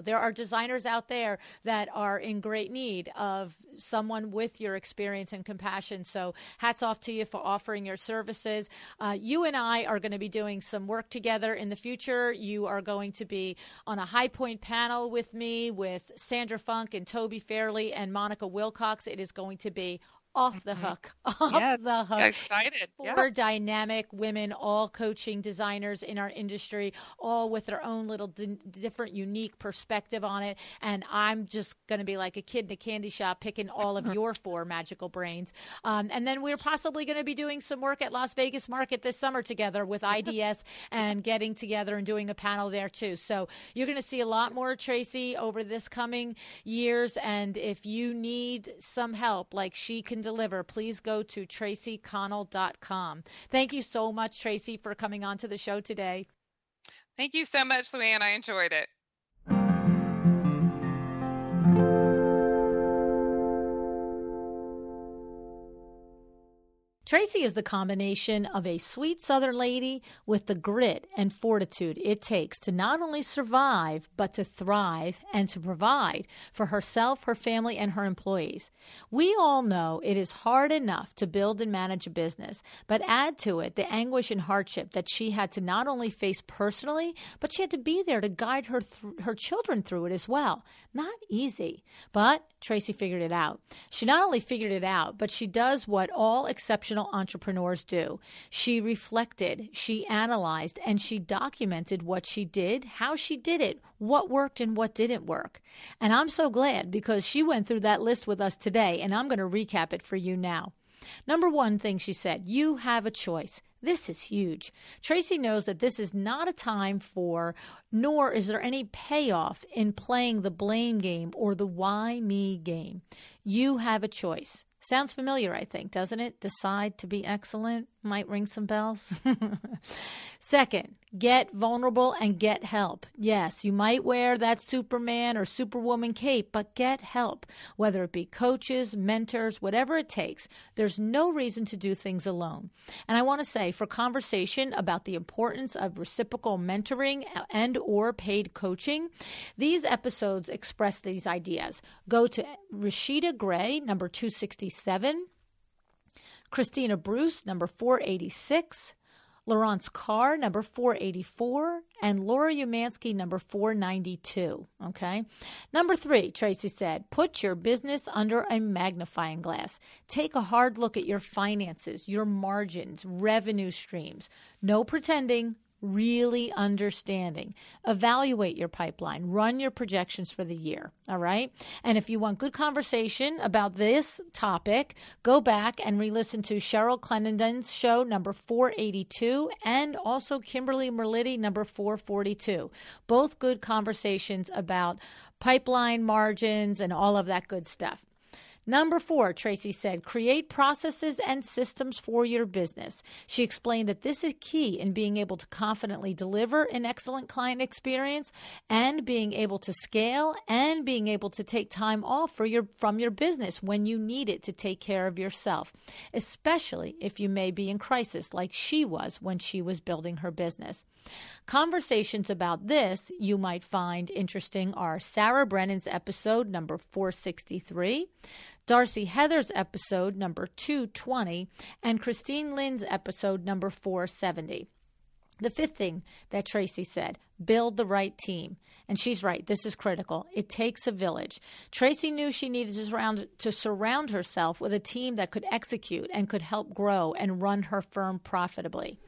there are designers out there that are in great need of someone with your experience and compassion. So hats off to you for offering your services. You and I are going to be doing some work together in the future. You are going to be on a High Point panel with me, with Sandra Funk and Toby Fairley and Monica Wilcox. It is going to be off the hook. The hook. Excited. Four dynamic women, all coaching designers in our industry, all with their own little different, unique perspective on it. And I'm just going to be like a kid in a candy shop picking all of your 4 magical brains. And then we're possibly going to be doing some work at Las Vegas Market this summer together with IDS and getting together and doing a panel there too. So you're going to see a lot more Tracy over this coming years. And if you need some help, like she can deliver, please go to TraciConnell.com. Thank you so much, Tracy, for coming on to the show today. Thank you so much, LuAnn. I enjoyed it. Tracy is the combination of a sweet Southern lady with the grit and fortitude it takes to not only survive, but to thrive and to provide for herself, her family, and her employees. We all know it is hard enough to build and manage a business, but add to it the anguish and hardship that she had to not only face personally, but she had to be there to guide her children through it as well. Not easy, but Tracy figured it out. She not only figured it out, but she does what all exceptional professional entrepreneurs do. She reflected, she analyzed, and she documented what she did, how she did it, what worked and what didn't work. And I'm so glad because she went through that list with us today, and I'm going to recap it for you now. Number one thing she said, you have a choice. This is huge. Tracy knows that this is not a time for, nor is there any payoff in playing the blame game or the why me game. You have a choice. Sounds familiar, I think, doesn't it? Decide to be excellent. Might ring some bells. Second, get vulnerable and get help. Yes, you might wear that Superman or Superwoman cape, but get help. Whether it be coaches, mentors, whatever it takes, there's no reason to do things alone. And I want to say, for conversation about the importance of reciprocal mentoring and or paid coaching, these episodes express these ideas. Go to Rashida Gray, number 267, Christina Bruce, number 486, Laurence Carr, number 484, and Laura Umansky, number 492, okay? Number 3, Tracy said, put your business under a magnifying glass. Take a hard look at your finances, your margins, revenue streams. No pretending, really understanding. Evaluate your pipeline. Run your projections for the year, all right? And if you want good conversation about this topic, go back and re-listen to Cheryl Clendon's show, number 482, and also Kimberly Merlitti, number 442. Both good conversations about pipeline margins and all of that good stuff. Number 4, Tracy said, create processes and systems for your business. She explained that this is key in being able to confidently deliver an excellent client experience and being able to scale and being able to take time off from your business when you need it to take care of yourself, especially if you may be in crisis like she was when she was building her business. Conversations about this you might find interesting are Sarah Brennan's episode number 463, Darcy Heather's episode number 220, and Christine Lynn's episode number 470. The fifth thing that Tracy said, build the right team. And she's right. This is critical. It takes a village. Tracy knew she needed to surround herself with a team that could execute and could help grow and run her firm profitably.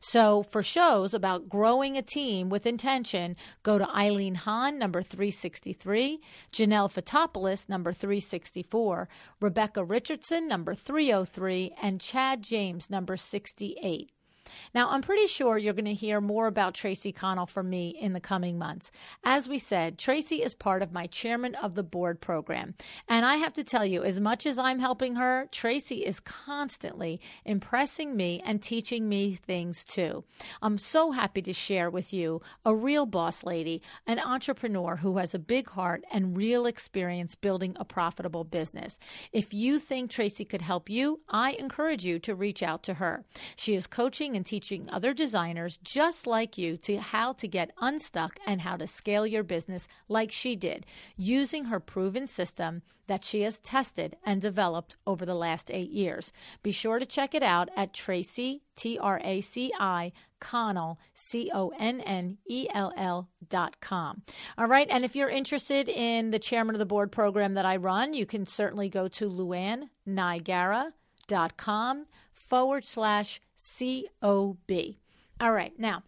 So for shows about growing a team with intention, go to Eileen Hahn, number 363, Janelle Fotopoulos, number 364, Rebecca Richardson, number 303, and Chad James, number 68. Now, I'm pretty sure you're going to hear more about Traci Connell from me in the coming months. As we said, Tracy is part of my Chairman of the Board program. And I have to tell you, as much as I'm helping her, Tracy is constantly impressing me and teaching me things too. I'm so happy to share with you a real boss lady, an entrepreneur who has a big heart and real experience building a profitable business. If you think Tracy could help you, I encourage you to reach out to her. She is coaching and teaching other designers just like you to how to get unstuck and how to scale your business like she did, using her proven system that she has tested and developed over the last 8 years. Be sure to check it out at Traci, Traci Connell, CONNELL.com. All right. And if you're interested in the Chairman of the Board program that I run, you can certainly go to LuAnnNigara.com/COB. All right. Now,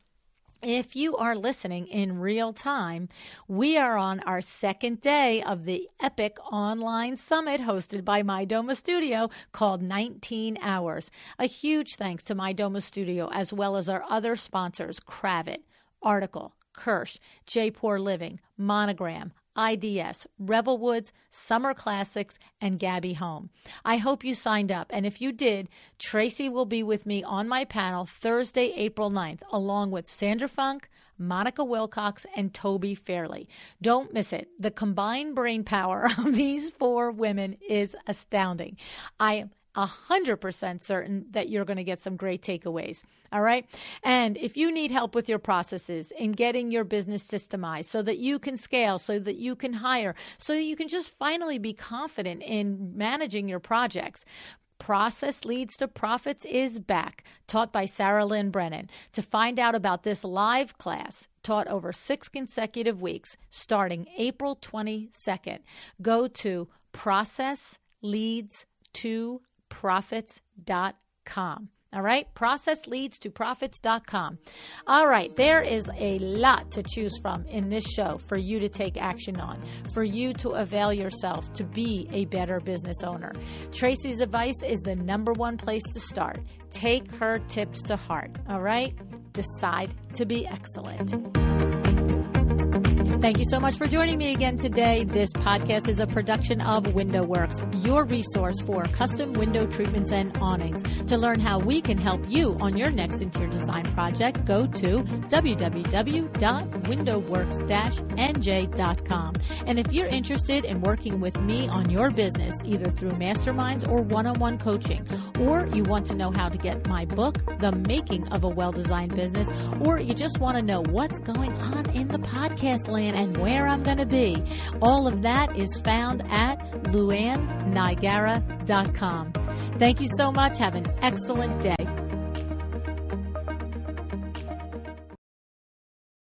if you are listening in real time, we are on our second day of the epic online summit hosted by MyDoma Studio called 19 Hours. A huge thanks to MyDoma Studio as well as our other sponsors, Kravit, Article, Kirsch, J Poor Living, Monogram, IDS, Rebel Woods, Summer Classics, and Gabby Home. I hope you signed up, and if you did, Tracy will be with me on my panel Thursday, April 9th, along with Sandra Funk, Monica Wilcox, and Toby Fairley. Don't miss it. The combined brain power of these 4 women is astounding. I am 100% certain that you're going to get some great takeaways. All right. And if you need help with your processes in getting your business systemized so that you can scale, so that you can hire, so that you can just finally be confident in managing your projects, Process Leads to Profits is back, taught by Sarah Lynn Brennan. To find out about this live class, taught over 6 consecutive weeks, starting April 22nd, go to processleads2profits.com. All right, processleads-to-profits.com. All right, there is a lot to choose from in this show for you to take action on, for you to avail yourself to be a better business owner. Tracy's advice is the number one place to start. Take her tips to heart, all right? Decide to be excellent. Thank you so much for joining me again today. This podcast is a production of WindowWorks, your resource for custom window treatments and awnings. To learn how we can help you on your next interior design project, go to www.windowworks-nj.com. And if you're interested in working with me on your business, either through masterminds or one-on-one coaching, or you want to know how to get my book, The Making of a Well-Designed Business, or you just want to know what's going on in the podcast land and where I'm going to be, all of that is found at LuAnnNigara.com. Thank you so much. Have an excellent day.